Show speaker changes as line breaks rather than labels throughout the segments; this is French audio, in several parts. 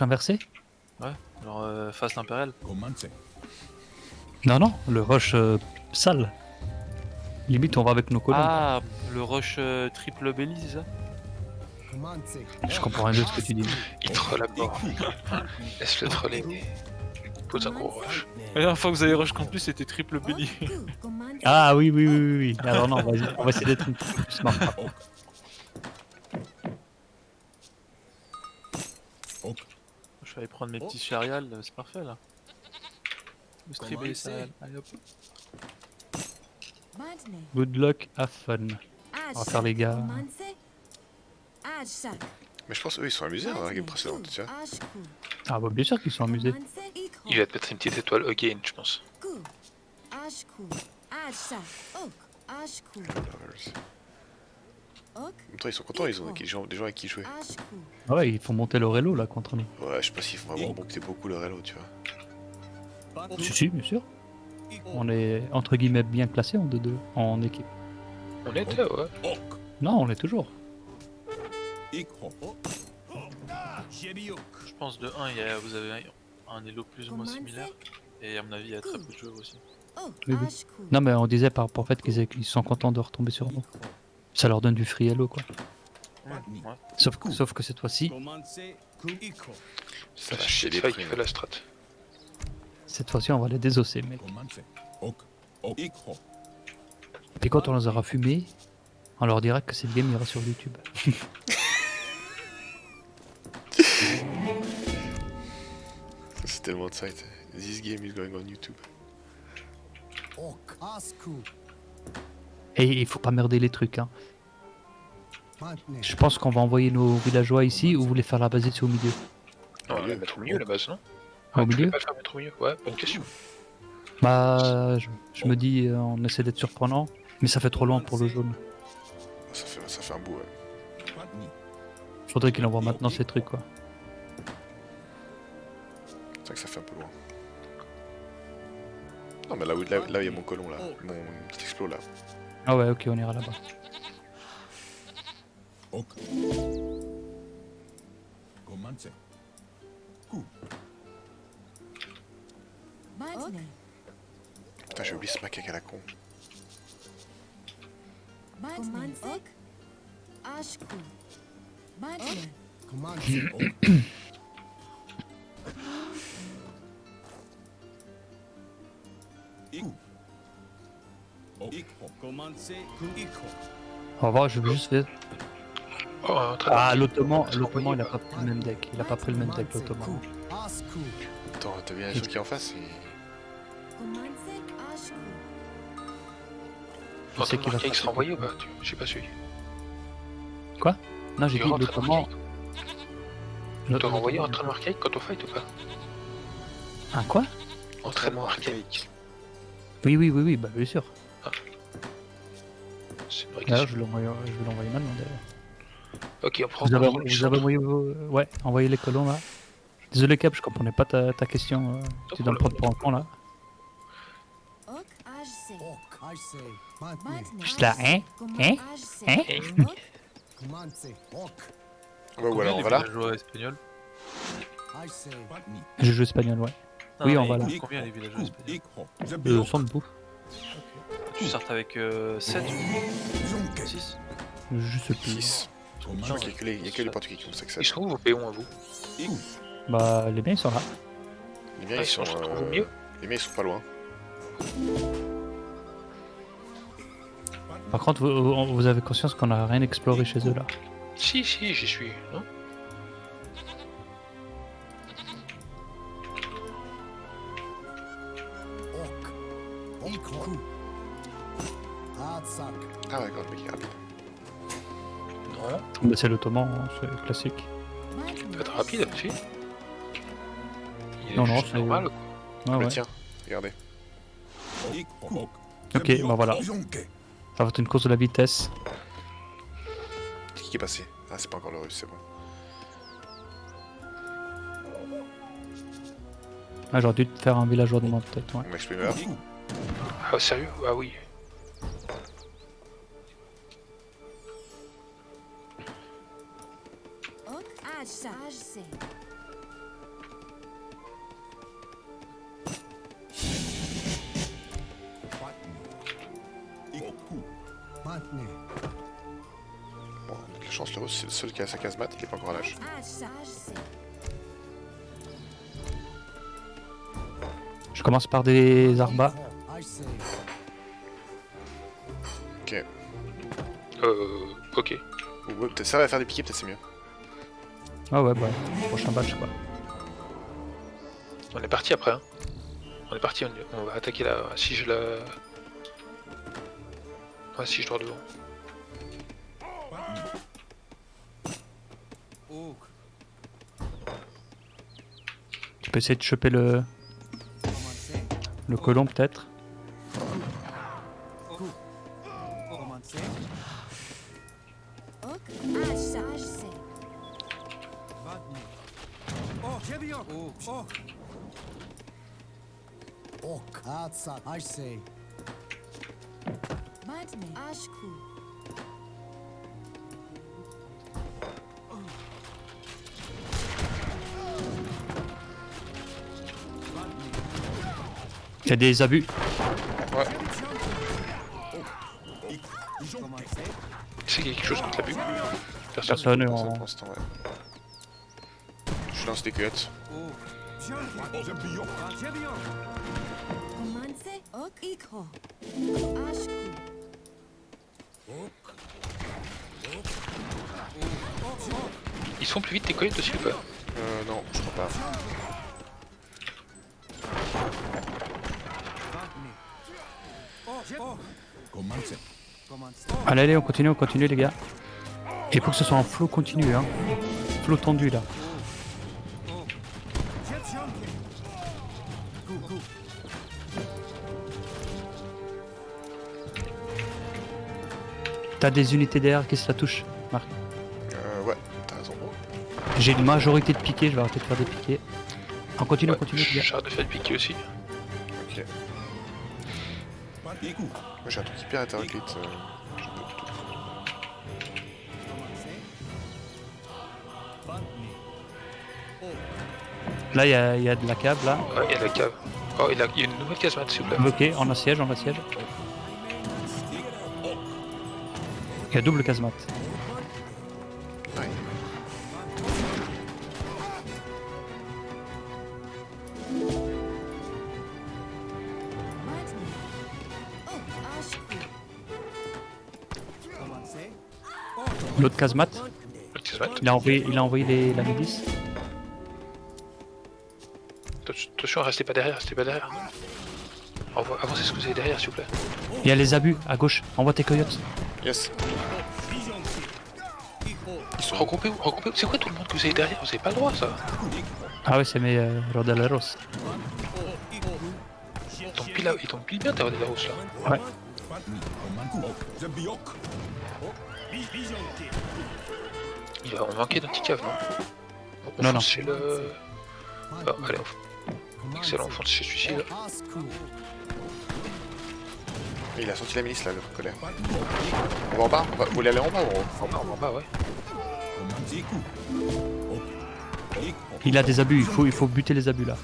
inversé?
Ouais, genre face impériale.
Non, non, le rush sale. Limite, on va avec nos colons.
Ah, le rush triple belly, c'est ça?
Je comprends rien de ce que tu dis.
Il troll à mort. Laisse-le troller. Pose un gros rush.
La dernière fois que vous avez rush campus, c'était triple belly.
Ah oui, oui, oui, oui, oui. Alors non, vas-y, on va essayer d'être un petit peu plus smart.
Je vais aller prendre mes petits céréales, c'est parfait là. Distribuer les céréales. Allez hop.
Good luck, have fun. On va faire les gars.
Mais je pense eux ils sont amusés dans la game précédente, tu vois.
Ah bah bien sûr qu'ils sont amusés.
Il va te mettre une petite étoile again, je pense.
En même temps ils sont contents, ils ont des gens avec qui jouer.
Ah ouais, ils font monter leur elo là contre nous.
Ouais, je sais pas s'ils font vraiment monter beaucoup leur elo, tu vois.
Si, si, bien sûr. On est entre guillemets bien classé en 2-2 en équipe.
On était, ouais.
Non, on est toujours.
Je pense de 1, vous avez un elo plus ou moins similaire. Et à mon avis, il y a très peu de joueurs aussi.
Oui, oui. Non, mais on disait par rapport au fait qu'ils sont contents de retomber sur nous. Ça leur donne du free elo quoi.
Ouais.
Sauf que cette fois-ci,
Ça va
C'est
chier
Shitfire
des
qui
prix.
fait la strat.
on va les désosser, mec. Puis quand on les aura fumés, on leur dira que cette game ira sur YouTube.
C'est tellement de site. This game is going on YouTube.
Et il faut pas merder les trucs, hein. Je pense qu'on va envoyer nos villageois ici ou vous voulez faire la base ici au milieu.
Non, on va la mettre au milieu, la base, non?
Au
Tu
milieu
veux pas le faire mettre au milieu? Ouais, bonne question.
Bah, je me dis, on essaie d'être surprenant, mais ça fait trop loin pour le jaune.
Ça fait un bout, ouais.
Faudrait qu'il envoie maintenant ces trucs, quoi.
C'est vrai que ça fait un peu loin. Non, mais là où il y a mon colon, là. Mon petit explo, là.
Ah ouais, ok, on ira là-bas.
Putain, j'ai oublié ce macaque à la con.
Au revoir, je veux juste faire...
Oh, très
Ah,
bien.
l'Ottoman, il a pas pris le même deck. Il a pas pris le même deck, l'Ottoman.
Attends, t'as bien les trucs qui est en face et...
Je sais qu'il va
Marqué, il
faire
sera envoyé ou pas? J'ai pas suivi.
Quoi? Non, j'ai
Il
dit
rentre
l'Ottoman...
Tu dois renvoyer entraînement archaïque quand on fight ou pas?
Un quoi?
Entraînement archaïque.
Oui, oui, oui, oui, bah bien sûr.
C'est une vraie
D'ailleurs,
question.
je vais l'envoyer maintenant, d'ailleurs.
Ok, on prend
Vous avez,
contrôle du
vous avez
centre.
envoyé vos... Ouais, envoyez les colons, là. Désolé, Cap, je comprenais pas ta question. Tu dois me prendre pour un con, là. Juste là, hein? Hein? Hein?
Ouais, ou alors on
les
va là.
villageois espagnols?
Je joue espagnol, ouais.
Non,
Oui,
mais
on va là.
combien les villageois espagnols?
Sans de bouffe.
Tu sortes avec 7 ou 6?
Je sais plus.
6. Je crois qu'il y a que les Portugais qui ont ça que ça.
Ils sont où vos péons à vous?
Bah, les biens, ils sont là.
Les miens,
Ah,
ils sont...
se retrouvent au mieux?
Les miens, ils sont pas loin.
Par contre, vous avez conscience qu'on a rien exploré chez eux, là.
Si, si, j'y suis, non?
Ah ouais, d'accord, le mec est rapide.
Non,
Bah, c'est l'Ottoman, hein, c'est classique.
ça va être rapide là-dessus. Il est
Non, non,
juste
c'est...
normal, quoi.
Ouais,
Le
ouais.
tien, regardez.
Ok, bah voilà. Ça va être une course de la vitesse.
C'est qui est passé? Ah, c'est pas encore le russe, c'est bon.
Ah, j'aurais dû te faire un villageois de moins, peut-être, ouais.
Mon mec, je peux meurt.
Ah, sérieux? Ah oui.
chance, le rose c'est le seul qui a sa casemate, il est pas encore à l'âge.
Je commence par des arbas.
Ok.
Ok.
Ou ouais, peut-être ça va faire des piquets, peut-être c'est mieux.
Ah ouais, bah, prochain batch quoi.
On est parti après, hein. On est parti, on va attaquer la... Si je la... Ouais, si je dors devant.
Tu peux essayer de choper le colon peut-être. Il y a des abus.
Ouais.
C'est quelque chose contre l'abus.
Personne
Pour
en...
l'instant, ouais. Je lance des cuettes.
Ils sont plus vite tes coyotes aussi ou pas?
Non, je crois pas.
Allez, allez, on continue les gars. Il faut que ce soit en flow continu, hein. Flow tendu là. T'as des unités derrière qui se la touchent, Marc.
Ouais, t'as raison.
J'ai une majorité de piquets, je vais arrêter de faire des piquets. On continue,
Ouais,
continue les gars.
J'arrête de faire le piqué aussi.
Ok. Moi j'ai un truc hyper hétéroclite. J'en peux du tout.
Là, il y a de la cave là.
Ouais, il y a la cave. Oh, il y a une nouvelle casemate s'il vous plaît.
Ok, on assiège, on assiège. Il y a double casemate.
Ouais.
L'autre casemate,
Le casemate.
il a envoyé la milice.
Attention, restez pas derrière, restez pas derrière. Avancez ce que vous avez derrière s'il vous plaît.
Il y a les abus à gauche, envoie tes coyotes.
Yes.
Regroupez-vous. C'est quoi tout le monde que vous avez derrière? Vous avez pas le droit ça.
Ah ouais, c'est mes rodaleros.
Ils tombent pile bien tes Rodaleros là.
Ouais.
Il va en manquer d'un petit cave, non? On
Non,
fonce
non.
chez le... Ah, allez, excellent, on fonce chez celui-ci là.
Il a sorti la milice là, le colère. On va en bas? Vous voulez aller en bas ou en haut?
En bas, ouais.
Il a des abus, il faut buter les abus là.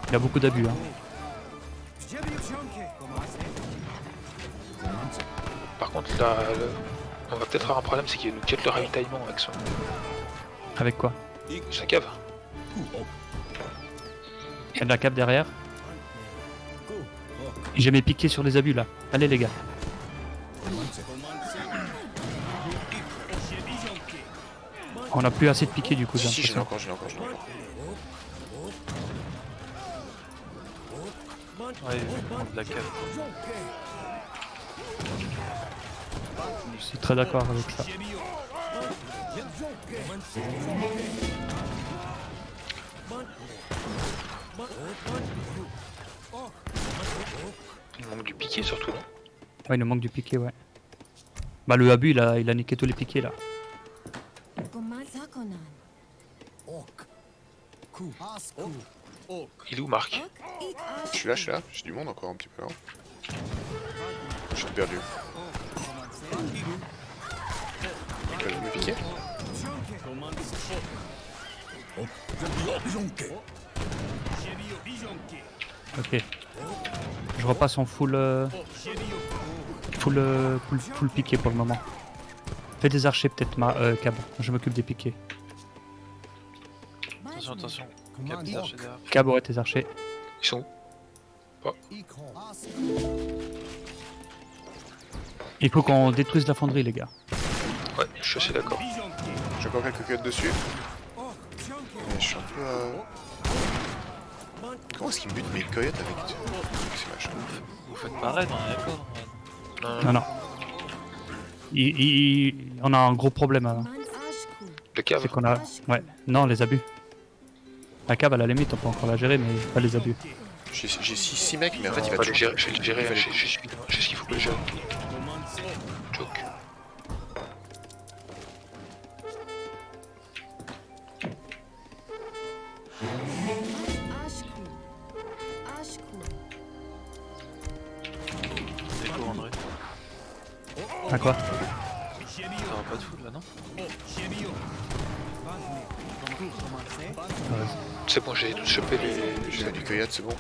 Il a beaucoup d'abus, hein.
Par contre, là, on va peut-être avoir un problème, c'est qu'il nous quitte le ravitaillement avec son...
Avec quoi?
sa cave.
Il y a de la cave derrière. J'ai mes piquets sur les abus là. Allez les gars. On a plus assez de piquets du coup, j'ai
Si, j'en ai
l'impression.
encore.
Ouais, ils vont prendre la cave.
Je suis très d'accord avec ça.
Il manque du piqué surtout, non?
Ouais, il nous manque du piquet, ouais. Bah le abus, il a niqué tous les piquets là.
Il est où Marc?
Je suis là, j'ai du monde encore un petit peu. Hein. Je suis perdu. Tu vas me piquer?
Ok. Je repasse en full piqué pour le moment. Fais des archers peut-être, Cab. Je m'occupe des piquets.
Attention, attention. Cap des archers derrière.
Cab aurait tes archers.
Ils sont où?
Il faut qu'on détruise la fonderie, les gars.
Ouais, je suis assez d'accord.
J'ai encore quelques coyotes dessus. Mais je suis un peu Comment est-ce qu'il me bute mes coyotes avec ces machins?
Vous faites pareil, on est d'accord.
Non, non. On a un gros problème. Hein.
Le cave.
C'est qu'on a... Ouais, non, les abus. La cave, à la limite, on peut encore la gérer, mais pas les abus.
J'ai 6 mecs, mais en fait il
On
va
va le
toujours...
gérer, je vais le gérer, je sais ce qu'il faut que le gérer. Joke.
C'est quoi, André?
À quoi?
Ça va pas de foot là, non?
C'est bon, j'ai chopé les...
J'ai du coyote, c'est bon.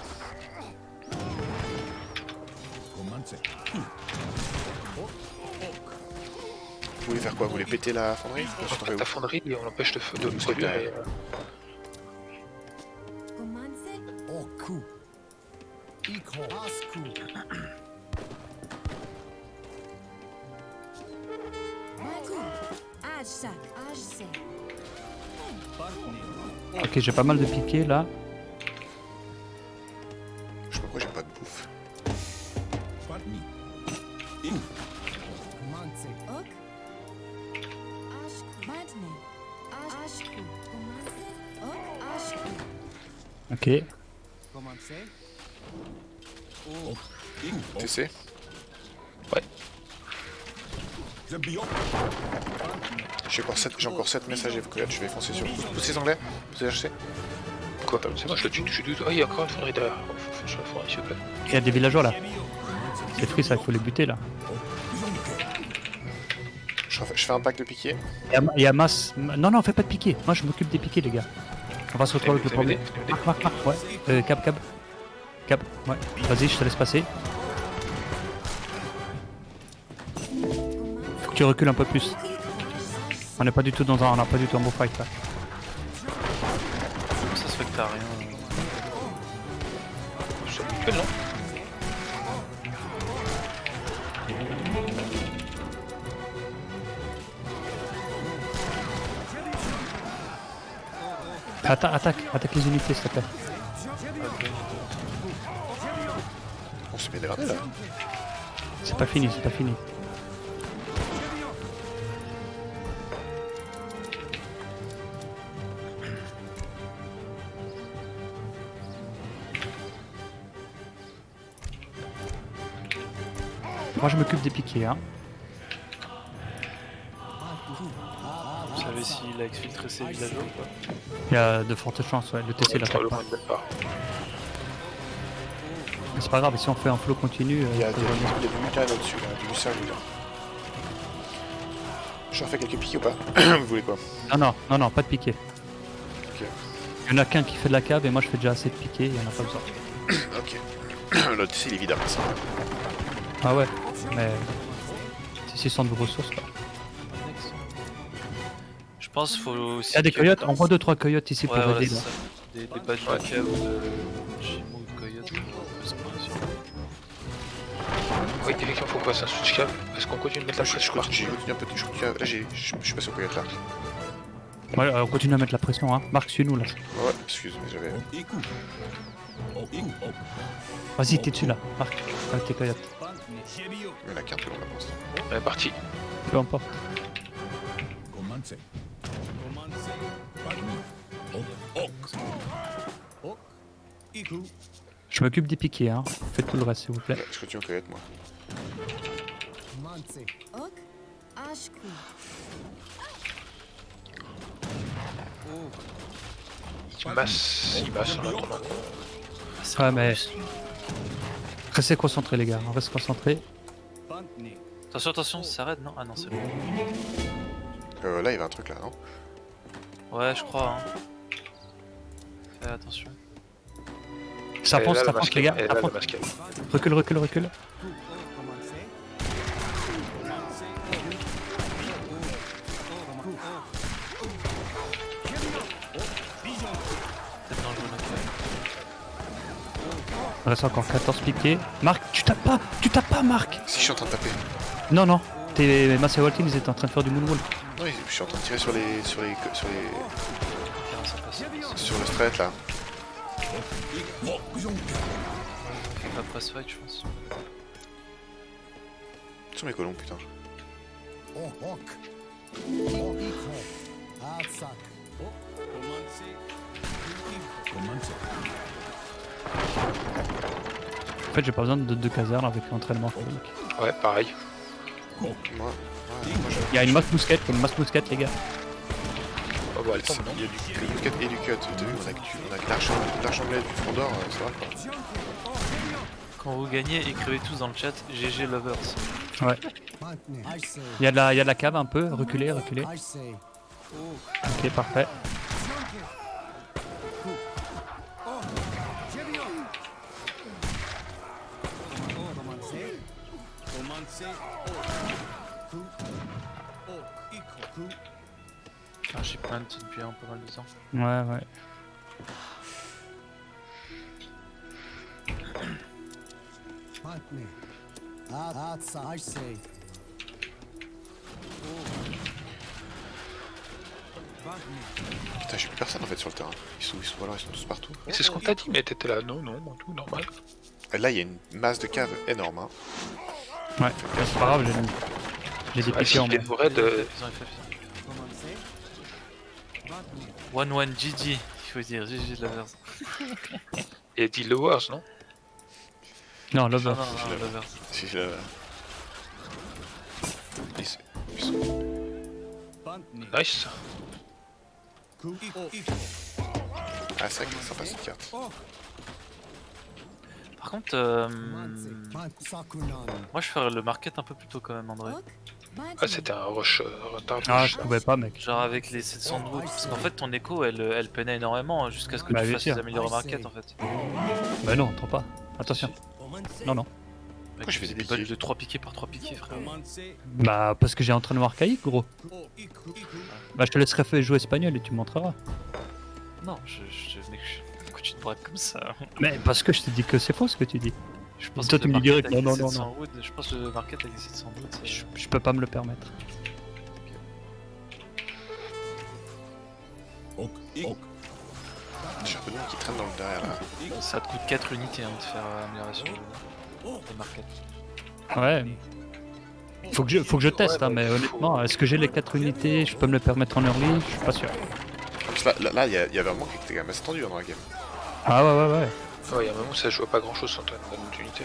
Vous voulez faire quoi? Vous voulez péter la fonderie?
On pète la fonderie et on l'empêche de produire. Et,
Ok, j'ai pas mal de piquets là.
Je sais pas pourquoi j'ai pas de bouffe.
Ok.
TC?
Ouais.
J'ai encore 7 messages et coyotes, je vais foncer sur vous. Poussez anglais? Vous avez acheté?
quoi? C'est moi, je le tue, je suis du tout. Ah, il y a encore une fonderie derrière. Faut sur la fonderie, s'il vous plaît.
Il y a des villageois là. C'est free ça, il faut les buter là.
Je fais un pack de piquets.
Il y a masse. Non, non, fais pas de piquets. Moi je m'occupe des piquets, les gars. On va se retrouver avec le problème. Marc, ouais. Cap. Ouais. Vas-y, je te laisse passer. Faut que tu recules un peu plus. On n'est pas du tout dans un. On n'a pas du tout un beau fight là.
Comment ça se fait que t'as rien?
C'est nickel, non?
Attaque les unités s'il te plaît.
On s'est bien dégradé là.
C'est pas fini. Moi je m'occupe des piquets hein.
Vous savez s'il a exfiltré ses villageois ou pas?
Il y a de fortes chances, ouais, le TC l'attaque pas. Mais c'est pas grave, si on fait un flow continu,
Il y a du mutin là-dessus, là, du lucien mutin. Je refais quelques piquets ou pas? Vous voulez quoi?
Non, pas de piquet.
Ok.
Il y en a qu'un qui fait de la cave et moi je fais déjà assez de piquet, il y en a pas besoin.
Ok. L'autre ici il est vide après ça.
Ah ouais, mais si sont de vos ressources quoi.
Je pense qu'il faut aussi.
Il y a des coyotes, envoie 2-3 coyotes ici
Ouais,
pour
voilà,
aider
c'est
là.
ça. Des badges de cave ou de Chimo ou de coyote pour se prendre sur.
Oui, effectivement, faut quoi? C'est un switch cave. Est-ce qu'on continue de mettre la
Je
pression?
continue un peu. Là je suis passé au coyote là.
Ouais, on continue à mettre la pression hein. Marc, suis-nous là.
Ouais, excuse, mais j'avais...
Vas-y, t'es dessus là, Marc, avec tes coyotes.
Il y en a qu'un peu long là pour l'instant.
On est parti.
Peu importe. Je m'occupe des piquets hein. Faites tout le reste s'il vous plaît.
Ouais, je continue au coyote moi.
Il masse en attendant.
Ouais mais... Restez concentrés les gars, on reste concentrés.
Attention, ça s'arrête, non? Ah non, c'est bon.
Là il y avait un truc là, non?
Ouais, je crois, hein. Fais attention.
Ça
Elle est
fonce,
là,
ça
la
fonce les gars,
masquelle. Elle est
ça
là, la
fonce.
masquelle.
Recule. Il reste encore 14 piqués. Marc, tu tapes pas Marc.
Si je suis en train de taper.
Non, non, tes Massey Walton, ils étaient en train de faire du moonwalk.
Non, je suis en train de tirer sur les. sur le straight là.
La press fight, je pense.
Sur mes colons, putain.
En fait, j'ai pas besoin de 2 casernes avec l'entraînement physique.
Ouais, pareil.
Moi
Il y a une masse mousquette, les gars.
Oh, bah, elle tombe, non?
il y a du mousquet et du cut. T'as vu, on a que l'arche anglais du front d'or, ça va quoi.
Quand vous gagnez, écrivez tous dans le chat GG Lovers.
Ouais. Il y a de la cave un peu, reculez. Ok, parfait.
Ah, j'ai plein de depuis un pas mal de temps.
Ouais.
Putain, j'ai plus personne en fait sur le terrain. Ils sont tous partout.
C'est ce qu'on t'a dit, mais t'étais là. Non, tout normal.
Et là, il y a une masse de cave énorme. Hein.
Ouais, c'est pas grave, j'ai des
Ah,
piquets
si
en
les
main.
forêts de.
Ils ont FF. 1-1 GG, il faut dire GG Lovers.
Il a dit Lowers, non?
Non,
Non,
Lover.
non, Lovers.
Si je la-
Nice.
Ah, c'est vrai que c'est sympa cette carte.
Par contre, moi je ferais le market un peu plus tôt quand même, André.
Ah, c'était un rush retard.
Ah, je pouvais pas, mec.
Genre avec les 700 de route, parce qu'en fait ton écho elle peinait énormément jusqu'à ce que
Bah,
tu
bien
fasses
sûr.
les améliorés market en fait.
Bah non, trop pas. Attention. Non.
Mec,
Pourquoi je fais
des
des
balles
piqués
de 3 piqués par 3 piqués, frère.
Bah, parce que j'ai entraînement archaïque, gros. Bah, je te laisserai jouer espagnol et tu me montreras.
Non, mec, pourquoi tu te braques comme ça?
Mais parce que je te dis que c'est faux ce que tu dis.
Je pense
Toi,
que
tu
le
me dis
market
direct,
avec
non,
les
non,
700 wood, je pense que le market avec les 700 wood, c'est...
Je peux pas me le permettre.
J'ai un peu de monde qui traîne dans le derrière là.
Ça te coûte 4 unités hein, de faire amélioration de market.
Ouais. Faut que je teste,
Ouais,
hein, mais
faut-
honnêtement, est-ce que j'ai les 4 unités? Je peux me le permettre en early? Je suis pas sûr.
Parce que là, il y avait un moment qui était quand même assez tendu dans la game.
Ah ouais.
Ouais, il y a un moment où ça jouait pas grand chose sans ta unité.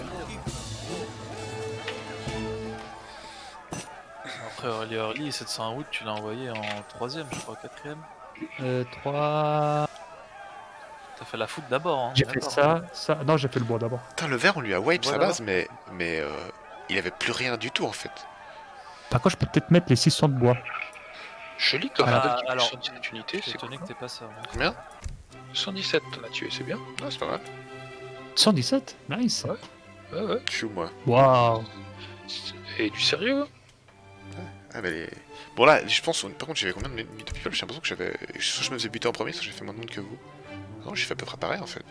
Après early 701 wood, tu l'as envoyé en 3ème, je crois, 4ème.
3...
T'as fait la foot d'abord, hein.
J'ai fait
d'accord.
ça... Non, j'ai fait le bois d'abord.
Putain, le vert, on lui a wipe sa
Voilà.
base, mais il avait plus rien du tout en fait.
Par contre, je peux peut-être mettre les 600 de bois.
Je lis comme
Ah,
un
alors,
117 unités,
Je suis
c'est
étonné
cool.
que t'aies pas ça. Ouais.
Combien
117, t'en as tué, c'est bien.
Non, c'est pas mal.
117? Nice.
Ouais.
Je suis où moi
Waouh.
Et du sérieux?
Ah, mais les... Bon, là, je pense, par contre, j'avais combien de mythes people? J'ai l'impression que soit je me faisais buter en premier, soit j'ai fait moins de monde que vous. Non, j'ai fait à peu près pareil en fait.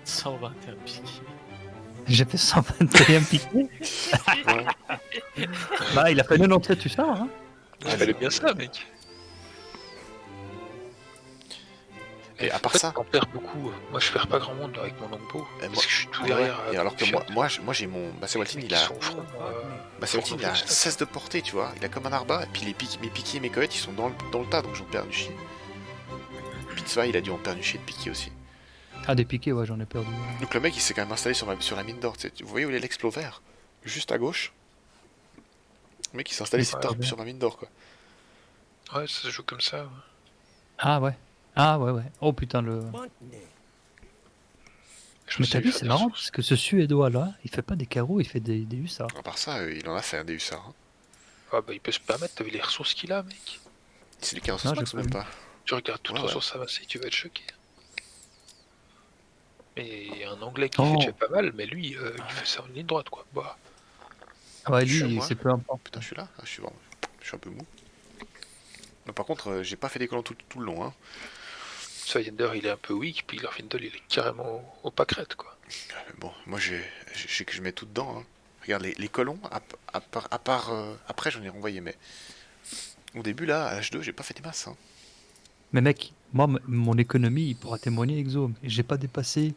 121 piques.
J'ai fait 121 piqués.
Ouais.
Bah, il a fait 97 tu sors, hein.
Il fallait bien ça, mec.
Et à
en
part
fait,
ça,
t'en perds beaucoup. Moi, je perds pas grand monde avec mon longbow.
Et
Parce
moi-
que je suis tout
ouais,
derrière.
et alors que moi j'ai mon Massey Walton,
Ils
il a.
sont au front.
Massey Walton, il a 16 de portée, tu vois. Il a comme un arba, et puis mes piquets et mes cohettes, ils sont dans le tas, donc j'en perds du chier. Pizza, il a dû en perdre du chier de piquer aussi.
Ah, des piquets, ouais, j'en ai perdu.
Donc le mec, il s'est quand même installé sur la mine d'or, tu sais. Vous voyez où il est l'explo vert? Juste à gauche. Le mec, il s'est installé
Ouais,
sur sur la mine d'or, quoi.
Ouais, ça se joue comme ça. Ouais.
Ah, ouais. Ah, ouais. Oh, putain, le...
Je
Mais
me
t'as
suis
vu,
fait
c'est
des
marrant,
ressources.
parce que ce Suédois-là, il fait pas des carreaux, il fait des hussards.
À part ça, il en a fait un des hussards. Hein.
Ah bah, il peut se permettre, t'as vu les ressources qu'il a, mec.
C'est du 15
Non,
max,
j'ai
même
pas
pas.
Tu regardes toutes
Ouais,
ressources avancées, tu vas être choqué. Mais il y a un anglais qui
Oh.
fait déjà pas mal, mais lui, il fait ça en ligne droite, quoi. Bah,
Ah ouais,
Je suis
lui,
moi.
c'est peu importe.
Putain, je suis là. Ah, je suis un peu mou. Mais par contre, j'ai pas fait des collants tout le long, hein.
Swayender il est un peu weak, puis Glorfindel il est carrément au pâquerette quoi.
Mais bon, moi je mets tout dedans. Hein. Regarde, les colons, à part après j'en ai renvoyé, mais au début là, à l'H2, j'ai pas fait des masses. Hein.
Mais mec, moi, mon économie, il pourra témoigner, Exo. Et j'ai pas dépassé,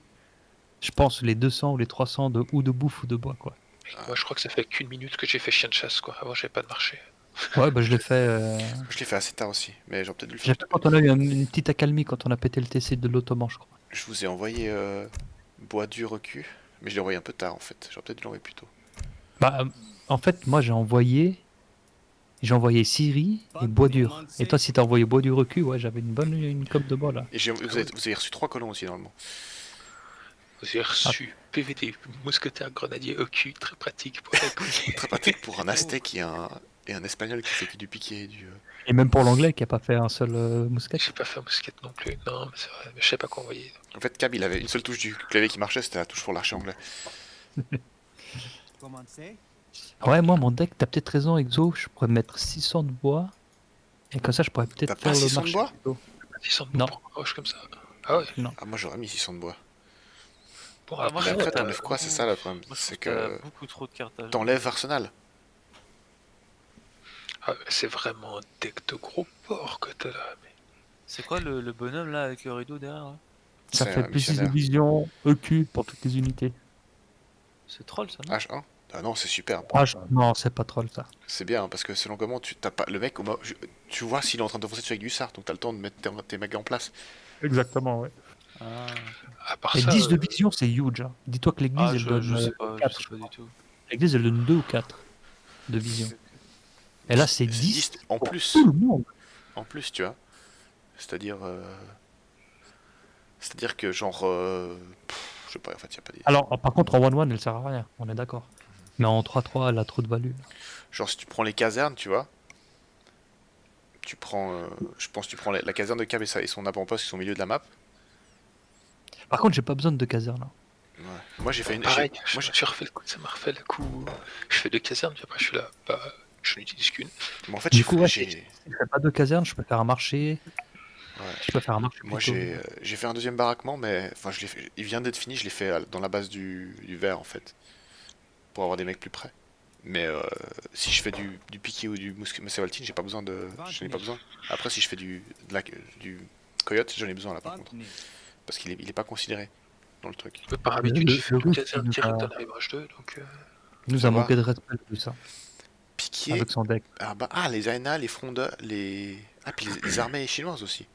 je pense, les 200 ou les 300 ou de bouffe ou de bois, quoi.
Moi je crois que ça fait qu'une minute que j'ai fait chien de chasse quoi. Avant j'avais pas de marché.
Ouais, bah je l'ai fait.
Je l'ai fait assez tard aussi, mais j'aurais peut-être dû le
Je l'ai
faire.
fait quand on a eu une petite accalmie, quand on a pété le TC de l'Ottoman, je crois.
Je vous ai envoyé bois du recu, mais je l'ai envoyé un peu tard en fait. J'aurais peut-être dû l'envoyer plus tôt.
Bah, en fait, moi, j'ai envoyé Syrie et bois dur. Et toi, si t'as envoyé bois du recul, ouais, j'avais une cope de bois là.
Et vous avez reçu 3 colons aussi normalement.
J'ai reçu PVT, mousquetaire grenadier au cul, très pratique pour la couille.
Très pratique pour un aztèque et un espagnol qui fait que du piqué et du.
Et même pour l'anglais qui a pas fait un seul mousquet.
J'ai pas fait un mousquette non plus. Non, mais c'est vrai, mais je sais pas quoi envoyer.
En fait, Cab il avait une seule touche du clavier qui marchait, c'était la touche pour l'archer anglais.
Ouais, moi, mon deck, t'as peut-être raison, Exo. Je pourrais mettre 600 de bois. Et comme ça, je pourrais peut-être
T'as
faire
pas
le
600 de
marché.
bois
plutôt.
600
Non.
pour un roche comme ça. Ah ouais.
Ah, moi j'aurais mis 600 de bois.
Bon,
Ah, moi,
Mais
je
après,
trouve
t'enlèves quoi? C'est ça le problème.
Moi, je
C'est
trouve t'as
que
beaucoup trop de cartes à jouer.
t'enlèves Arsenal.
c'est vraiment un deck de gros porc que t'as là. Mais...
C'est quoi le bonhomme là avec le rideau derrière là?
Ça
C'est
fait
un
plus 6 de
missionnaire.
vision EQ pour toutes les unités.
C'est troll ça, non?
H1. Ah non, c'est superbe.
Non, c'est pas troll ça.
C'est bien hein, parce que selon comment tu t'as pas le mec, tu vois s'il est en train de foncer dessus avec du sart, donc t'as le temps de mettre tes mecs en place.
Exactement, ouais.
Ah,
À part
Et
ça,
10 de vision, c'est huge. Hein. Dis-toi que l'église, elle
je
donne
sais pas,
4,
je sais pas du tout.
L'église, elle donne 2 ou 4 de vision. Et là, c'est 10
en
pour
plus.
tout le monde.
En plus, tu vois. C'est-à-dire c'est-à-dire que genre je sais pas en fait, y a pas des
Alors, par contre, en 1-1, elle sert à rien, on est d'accord. Mais en 3-3, elle a trop de value.
genre si tu prends les casernes, tu vois. Tu prends je pense que tu prends la caserne de Cab et son avant-poste qui sont au milieu de la map.
Par contre, j'ai pas besoin de caserne. Là.
Ouais. Moi j'ai fait une
pareil,
moi,
j'ai refait le coup, ça m'a refait le coup. Je fais 2 casernes, puis après je suis là, bah, je n'utilise qu'une.
mais en fait
Du
j'ai
coup, ouais,
j'ai-
si je fais pas de caserne, je peux faire un marché.
ouais.
Je peux faire un marché
Moi
plutôt.
j'ai fait un deuxième baraquement mais enfin il vient d'être fini, je l'ai fait dans la base du vert en fait pour avoir des mecs plus près. Mais si je fais du piqué ou du Massavaltine, j'ai pas besoin de j'en ai pas besoin. Après si je fais du coyote, j'en ai besoin là par contre parce qu'il est pas considéré dans le truc.
Par habitude, j'ai fait
le
2
russe,
casernes
il
direct
nous
dans la Rivage 2, donc
Il nous
Ça
a
va.
manqué de respect tout ça,
Piqué
avec son deck.
les Aena, les frondeurs, puis les armées chinoises aussi.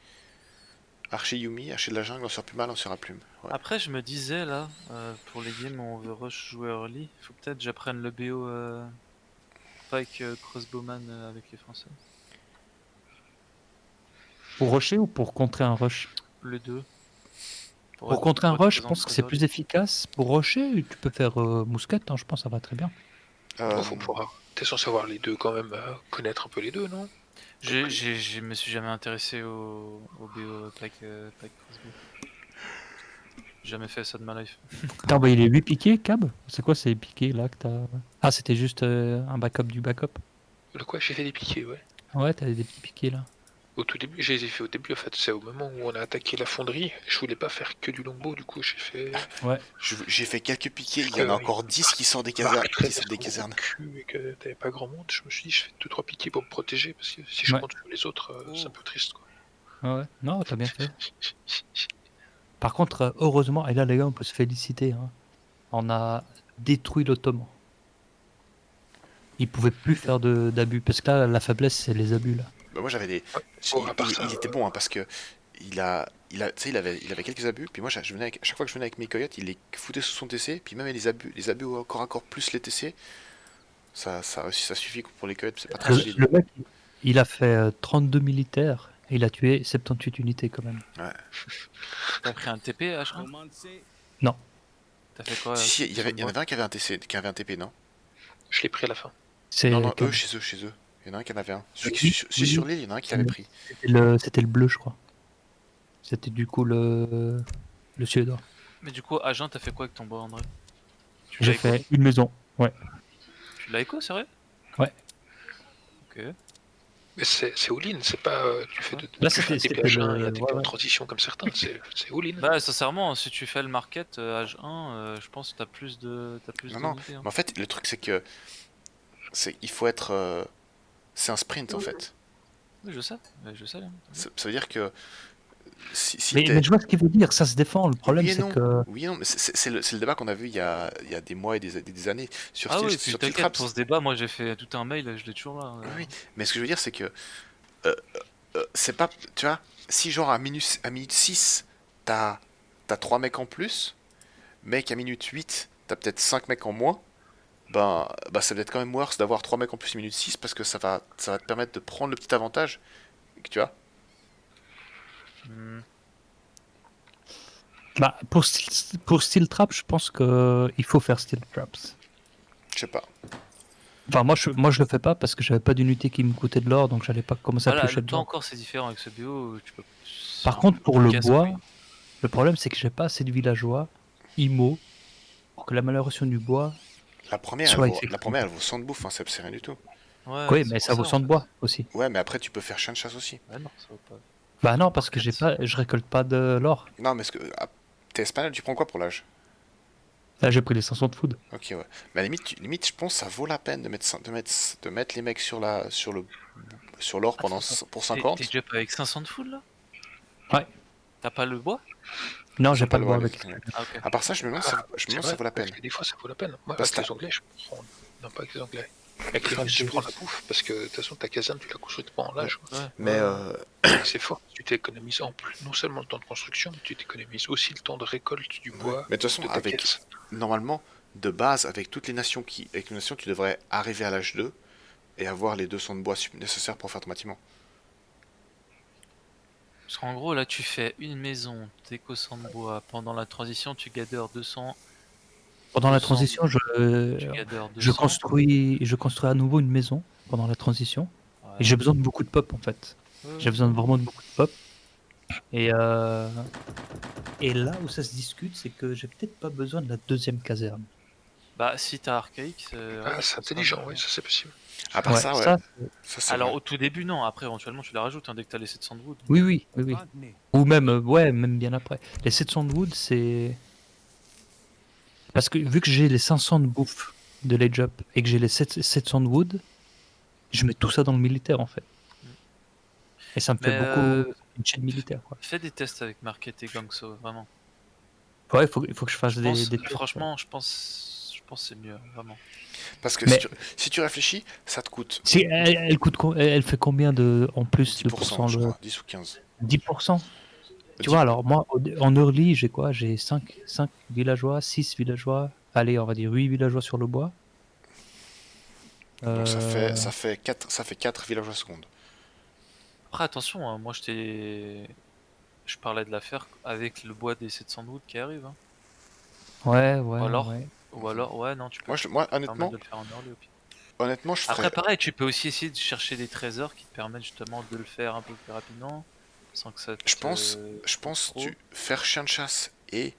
Archer Yumi, archer de la jungle, lanceur plume, lanceur à plume. Ouais.
Après, je me disais là, pour les games où on veut rush jouer early, faut peut-être que j'apprenne le BO Pike Crossbowman avec les Français.
Pour rusher ou pour contrer un rush?
Les deux.
Pour contrer un
être
rush, je
présent
pense que
très
c'est
early.
plus efficace. Pour rusher, tu peux faire mousquette, hein, je pense que ça va très bien.
faut pouvoir. T'es censé avoir les deux quand même, connaître un peu les deux, non?
Je me suis jamais intéressé au BO Pike Crossbow. J'ai jamais fait ça de ma life.
T'as envoyé les 8 piquets, Cab? C'est quoi ces piquets là que t'as... Ah, c'était juste un backup du backup?
Le quoi, j'ai fait des piquets, ouais.
Ouais, t'as des petits piquets là.
Au tout début, je les ai fait au début, en fait, c'est au moment où on a attaqué la fonderie. Je voulais pas faire que du longbow, du coup, j'ai fait.
J'ai fait quelques piquets, il y en a encore 10 qui sortent des casernes. Qui sortent des casernes.
Cul et que t'avais pas grand monde, je me suis dit, je fais 2-3 piquets pour me protéger, parce que si je
Ouais.
compte sur les autres, c'est un peu triste, quoi.
Ouais, non, t'as bien fait. Par contre, heureusement, et là les gars, on peut se féliciter. Hein. On a détruit l'Ottoman. Il pouvait plus faire d'abus, parce que là, la faiblesse, c'est les abus là.
Bah, moi j'avais des.
Bon, à part ça,
Il était bon hein, parce que tu sais, il avait quelques abus. Puis moi, je venais à chaque fois que je venais avec mes coyotes, il les foutait sous son TC. Puis même les abus au corps à corps plus les TC, ça suffit pour les coyotes. C'est pas très solide.
Le mec, il a fait 32 militaires et il a tué 78 unités quand même.
T'as pris un TP H1?
Non.
T'as fait quoi?
Si, il y en avait un qui avait un TC, qui avait un TP, non?
je l'ai pris à la fin.
C'est
Non,
Cab.
chez eux. Il y en a un qui en avait un.
Oui,
Celui sur l'île, il y en a un qui l'avait pris.
C'était le bleu, je crois. C'était du coup le suédois.
Mais du coup, Agen, t'as fait quoi avec ton bois, André? Tu
J'ai
l'as
fait une maison. Ouais.
Tu l'as écho, sérieux?
Ouais.
Ok.
Mais c'est all-in, c'est pas tu fais
Là,
tu fais un
c'était
TP H1 et un
le...
TP
ouais,
en
ouais.
transition comme certains, c'est all-in.
Bah, sincèrement, si tu fais le market H1, je pense que t'as plus
Non, non.
d'unités. Hein.
Mais en fait, le truc, c'est que il faut être. C'est un sprint, en fait.
Oui, je sais. Hein.
Ça veut dire que si
Mais
t'es.
je vois ce qu'il veut dire, ça se défend. Le problème,
Oui et
c'est
non.
que...
Oui et non, mais c'est le débat qu'on a vu il y a des mois et des années sur
Ah oui, puis
Steel
t'inquiète,
Traps.
pour ce débat, moi j'ai fait tout un mail, je l'ai toujours là.
Oui, mais ce que je veux dire, c'est que euh, c'est pas. Tu vois, si genre à minute 6, t'as 3 mecs en plus, mais qu'à minute 8, t'as peut-être 5 mecs en moins, bah ça va être quand même worse d'avoir 3 mecs en plus à minute 6 parce que ça va te permettre de prendre le petit avantage, tu vois.
Hmm.
Bah, pour Steel Trap, je pense qu'il faut faire Steel Traps.
Je sais pas.
Enfin, moi, je le fais pas parce que j'avais pas d'unité qui me coûtait de l'or, donc j'allais pas commencer à
Voilà,
piocher de
toi
l'or.
encore c'est différent avec ce BO, tu peux.
Par
Enfin,
contre, pour
tu
le
casses
bois,
couilles.
le problème, c'est que j'ai pas assez de villageois, IMO, pour que l'amélioration du bois soit
La
effective.
première, elle vaut 100 de bouffe, hein, c'est rien du tout.
Ouais,
Oui,
c'est
mais
pour
ça vaut
ça en
100 de
fait.
bois aussi.
Ouais, mais après, tu peux faire chien de chasse aussi.
Ouais, non, ça vaut pas.
Bah non, parce que
Market.
je récolte pas de l'or.
Non, mais t'es espagnol, tu prends quoi pour l'âge?
Là, j'ai pris les 500 de food.
Ok, ouais. Mais à la limite, je pense que ça vaut la peine de mettre les mecs sur l'or
Attends,
pour
t'es
50.
déjà pas avec 500 de full là?
Ouais.
T'as pas le bois?
Non,
Ils ont
j'ai
pas
pas
le
de
droit,
bois
les
avec.
Espagnols.
Ah, ok.
À part ça, je me demande si
C'est
ça
vrai,
vaut la
parce
peine.
que des fois ça vaut la peine. Moi,
Parce
avec
que
les Anglais, je prends. Non, pas avec les Anglais. Avec les
Ah,
Russes, je
les
prends la
Russes.
bouffe parce que de toute façon, ta caserne, tu l'as construite pas en l'âge.
Ouais,
Mais
C'est fort. Tu t'économises en plus, non seulement le temps de construction, mais tu t'économises aussi le temps de récolte du bois
mais de toute façon,
de ta caisse.
normalement, de base, avec une nation, tu devrais arriver à l'âge 2 et avoir les 200 de bois nécessaires pour faire ton bâtiment.
Parce qu'en gros, là, tu fais une maison, déco sans de bois. Pendant la transition, tu gather 200.
Pendant la
200,
transition,
tu gather
je
200.
construis à nouveau une maison pendant la transition. Et
Ouais.
j'ai besoin de beaucoup de pop en fait. J'ai besoin vraiment de beaucoup de pop. Et, et là où ça se discute, c'est que j'ai peut-être pas besoin de la deuxième caserne.
Bah, si t'as archaïque,
Ah,
ouais,
c'est
ça sera
intelligent,
bien.
oui, ça c'est possible.
À part
Ouais,
ça, ouais,
ça,
ça c'est
Alors,
vrai.
au tout début, non. Après, éventuellement, tu la rajoutes dès que t'as les 700 de wood.
oui, oui, oui, oui. Ou même, ouais, même bien après. Les 700 de wood, c'est. Parce que vu que j'ai les 500 de bouffe de l'Age Up et que j'ai les 700 de wood, je mets tout ça dans le militaire en fait. Et ça me fait
Mais
beaucoup une chaîne militaire. Quoi.
fais des tests avec Market et Gangso, vraiment.
Ouais, il faut que je fasse
Je pense,
des tests.
franchement, je pense que c'est mieux, vraiment.
Parce que
Mais
si tu réfléchis, ça te coûte
si, elle coûte, elle fait combien en plus de
10%, je
le
crois, 10 ou 15.
10%. Tu
10
vois, alors moi, en early, j'ai quoi? J'ai 5 villageois, 6 villageois. Allez, on va dire 8 villageois sur le bois.
Donc
Euh,
ça fait 4 villageois secondes.
Après, attention, hein, moi, je parlais de l'affaire avec le bois des 700 de wood qui arrive. Hein.
Ouais,
Ou
ouais,
alors,
ouais.
ouais, non, tu peux
Moi,
te permettre de le faire en early au pire.
honnêtement, je
Après,
ferais.
pareil, tu peux aussi essayer de chercher des trésors qui te permettent justement de le faire un peu plus rapidement, sans que ça te
Je
coûte
pense
trop.
faire chien de chasse et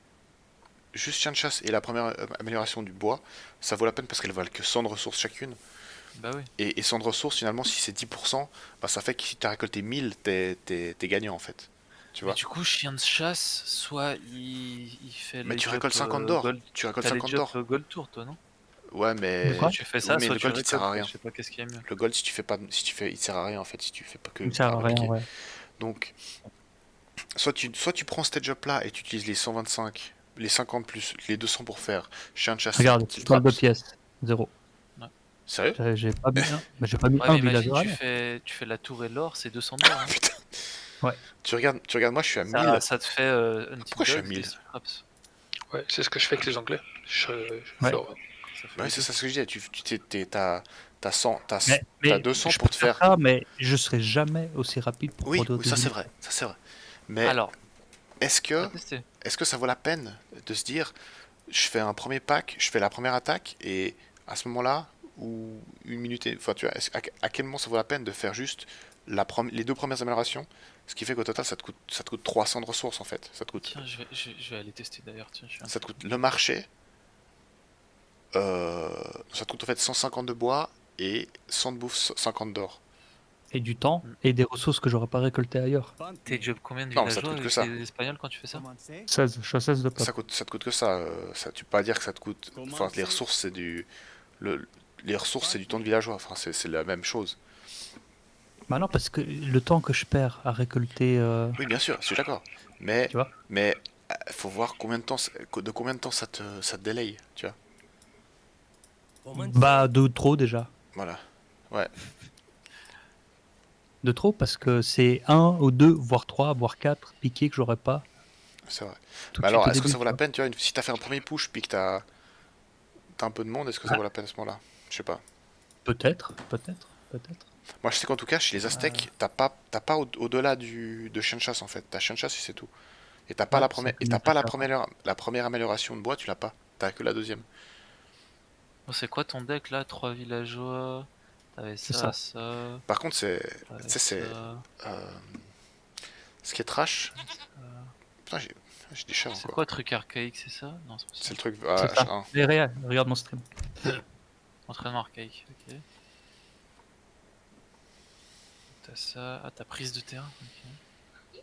juste chien de chasse et la première amélioration du bois, ça vaut la peine parce qu'elles valent que 100 de ressources chacune.
Bah oui.
Et 100 de ressources, finalement, si c'est 10%, bah ça fait que si t'as récolté 1000, t'es gagnant en fait. Tu
Mais
vois?
du coup, chien de chasse, soit il fait
Mais
les
tu
jobs
récoltes 50 d'or.
gold.
Tu récoltes
T'as les
50
jobs
d'or.
gold tour, toi, non?
Ouais,
De
Soit
quoi?
tu fais
oui,
ça,
mais
soit
le
tu
gold il sert à
récoltes.
rien.
Je sais pas qu'est-ce qui est mieux.
Le gold, si tu fais pas, il sert à rien en fait, si tu fais pas que
Ça sert à rien,
fabriquer.
ouais.
Donc, soit tu prends cet job là et tu utilises les 125, les 50 plus les 200 pour faire chien de chasse,
Regarde,
steel
toile de
traps.
pièces, 0.
Ouais,
Sérieux?
J'ai pas mis un, mais j'ai pas mis
ouais
un
mais imagine,
villageois à l'heure.
tu fais la tour et l'or, c'est 200 d'or. Hein.
Putain.
Ouais.
Tu regardes, moi je suis à 1000.
Ça te fait Hunting
Pourquoi je suis à
Dogs, des
1000?
Steel Traps.
Ouais, c'est ce que je fais avec les Anglais. Je
Ouais.
leur-
Ça fait
Bah oui,
les
c'est
deux.
ça ce que je disais. T'as 100,
Mais
t'as 200
je
pour
peux
te
faire
faire.
ça, mais je serai jamais aussi rapide pour
Oui,
produire
oui,
des
ça c'est
unités.
vrai, ça c'est vrai. Mais
Alors,
est-ce
à
que,
tester.
est-ce que ça vaut la peine de se dire, je fais un premier pack, je fais la première attaque et à ce moment-là, ou une minute, enfin tu vois, à quel moment ça vaut la peine de faire juste les deux premières améliorations, ce qui fait qu'au total ça te coûte 300 de ressources en fait.
Tiens, je vais aller tester d'ailleurs. Tiens, je suis
Ça te coûte le marché, ça te coûte en fait 150 de bois et 100 de bouffe, 50 d'or.
Et du temps,
Mm.
et des ressources que j'aurais pas récoltées ailleurs.
T'es job combien de
Non, mais ça te
villageois
coûte que
avec
ça.
les Espagnols quand tu fais ça?
16, je suis à 16 de
Ça
peuple.
te coûte que ça. Tu peux pas dire que ça te coûte. Enfin, les ressources, c'est du. Les ressources, c'est du temps de villageois. Enfin, c'est la même chose.
Bah non, parce que le temps que je perds à récolter,
Oui, bien sûr, je suis d'accord. Mais,
tu vois,
faut voir combien de temps, de combien de temps ça te délaye, tu vois.
bah de trop déjà.
Voilà. Ouais.
De trop parce que c'est 1 ou 2, voire 3, voire 4 piqués que j'aurais pas
C'est vrai.
tout
Mais
de suite
alors,
au
est-ce que
début.
ça vaut
Tu
la
vois.
peine, tu vois, si t'as fait un premier push puis que t'as un peu de monde, est-ce que ça
Ah.
vaut la peine à ce moment-là? Je sais pas.
Peut-être, peut-être, peut-être.
Moi, je sais qu'en tout cas, chez les Aztèques, t'as pas au-delà de chien de chasse en fait. T'as chien de chasse et c'est tout. Et t'as pas
Ouais,
la
c'est
première,
que
et
je
t'as
me
pas
fais faire.
la première amélioration de bois, tu l'as pas. T'as que la deuxième.
Bon, c'est quoi ton deck là? 3 villageois, t'avais
C'est
ça,
ça.
ça,
Par contre, tu
t'avais
sais, c'est,
ça.
euh, ce qui est trash.
euh,
Putain, j'ai des chats
C'est
encore.
quoi truc archaïque, c'est ça? Non, c'est pas
C'est
ça.
le truc
C'est ça.
H1.
Et regarde mon stream.
Entraînement archaïque, ok. T'as ça. Ah, t'as prise de terrain, ok.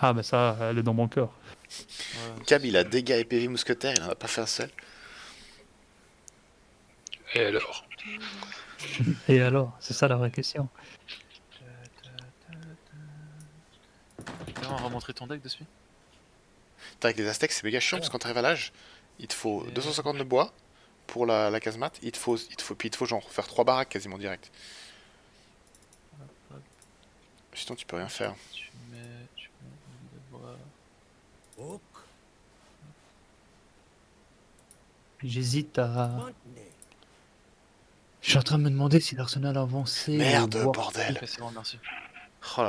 Ah, mais ça, elle est dans mon cœur.
Ouais,
Cab, il a dégâts et PV mousquetaire, il en a pas fait un seul.
Et alors?
Et alors, c'est ça la vraie question.
Là, on va montrer ton deck dessus.
Avec les Aztèques, c'est méga chiant parce que quand t'arrives à l'âge, il te faut 250 de bois pour la casemate, puis il te faut genre faire 3 baraques quasiment direct. Sinon, tu peux rien faire.
Tu mets le bois.
J'hésite à. Je suis en train de me demander si l'Arsenal avancé.
Merde,
voire-
bordel.
Ok, c'est bon, merci.
Oh là